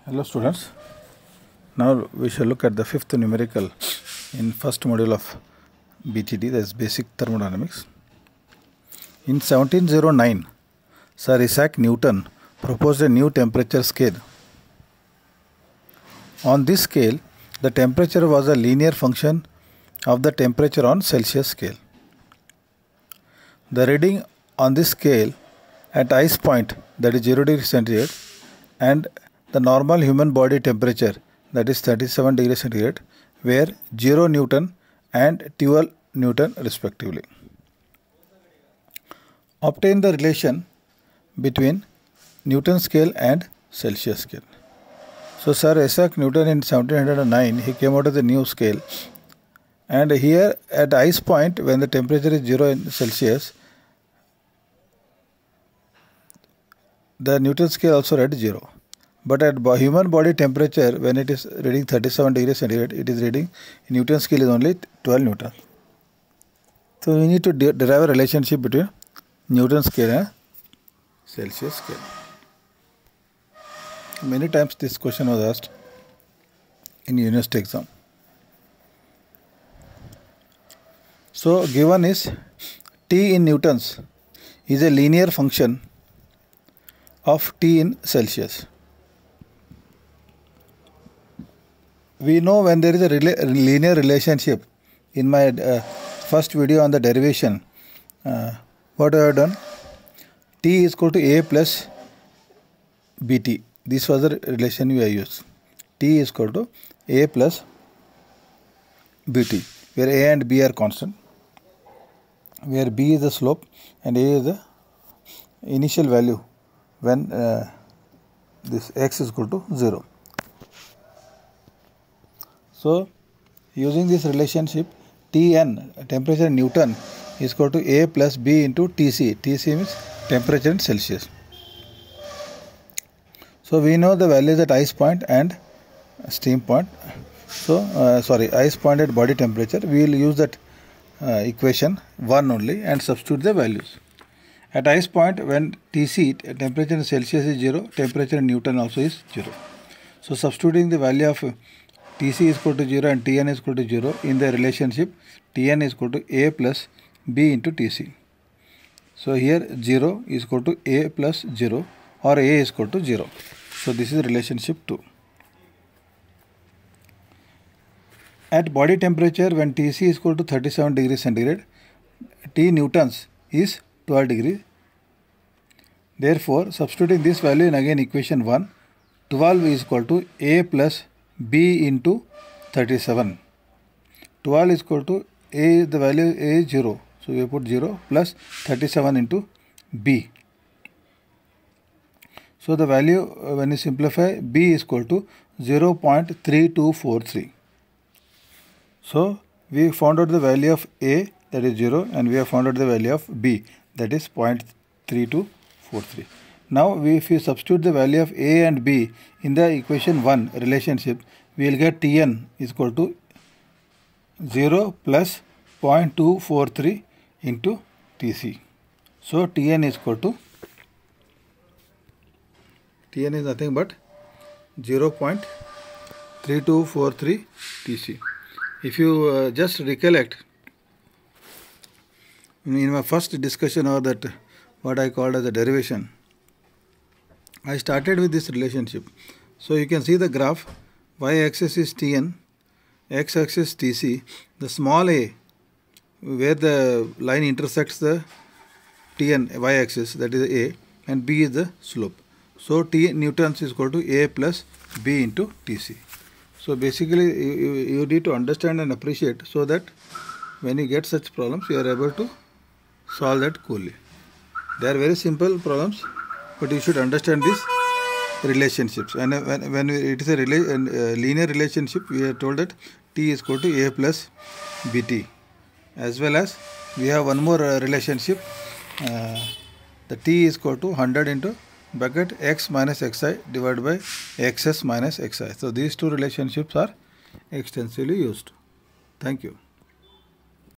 Hello students, now we shall look at the fifth numerical in first module of BTD, that is Basic Thermodynamics. In 1709, Sir Isaac Newton proposed a new temperature scale. On this scale, the temperature was a linear function of the temperature on Celsius scale. The reading on this scale at ice point, that is 0 degree centigrade, and the normal human body temperature, that is 37 degrees centigrade, were 0 Newton and 12 Newton respectively. Obtain the relation between Newton scale and Celsius scale. So Sir Isaac Newton in 1709, he came out with a new scale, and here at ice point, when the temperature is 0 in Celsius, the Newton scale also read 0. But at human body temperature, when it is reading 37 degrees centigrade, it is reading Newton scale is only 12 Newton. So we need to derive a relationship between Newton scale and Celsius scale. Many times this question was asked in university exam. So given is T in Newtons is a linear function of T in Celsius. We know when there is a linear relationship. In my first video on the derivation, what I have done, T is equal to A plus Bt. This was the relation we have used. T is equal to A plus Bt, where A and B are constant, where B is the slope and A is the initial value when this x is equal to 0. So, using this relationship, Tn, temperature in Newton, is equal to A plus B into Tc. Tc means temperature in Celsius. So, we know the values at ice point and steam point. So, ice point at body temperature, we will use that equation 1 only and substitute the values. At ice point, when Tc, temperature in Celsius is 0, temperature in Newton also is 0. So, substituting the value of Tc is equal to 0 and Tn is equal to 0 in the relationship, Tn is equal to A plus B into Tc. So, here 0 is equal to A plus 0 or A is equal to 0. So, this is relationship 2. At body temperature, when Tc is equal to 37 degrees centigrade, T Newtons is 12 degrees. Therefore, substituting this value in again equation 1, 12 is equal to A plus B into 37. 12 is equal to A, the value A is 0. So, we put 0 plus 37 into B. So, the value when you simplify, B is equal to 0.3243. So, we found out the value of A, that is 0, and we have found out the value of B, that is 0.3243. Now, if we substitute the value of A and B in the equation 1 relationship, we will get Tn is equal to 0 plus 0.243 into Tc. So, Tn is equal to, Tn is nothing but 0.3243 Tc. If you just recollect, in my first discussion or that what I called as a derivation, I started with this relationship. So, you can see the graph, y-axis is Tn, x-axis Tc, the small a where the line intersects the Tn y-axis, that is A, and B is the slope. So, T Newtons is equal to A plus B into Tc. So, basically you need to understand and appreciate so that when you get such problems, you are able to solve that coolly. They are very simple problems, but you should understand these relationships. And when it is a linear relationship, we are told that T is equal to A plus Bt. As well as we have one more relationship, the T is equal to 100 into bracket x minus xi divided by xs minus xi. So, these two relationships are extensively used. Thank you.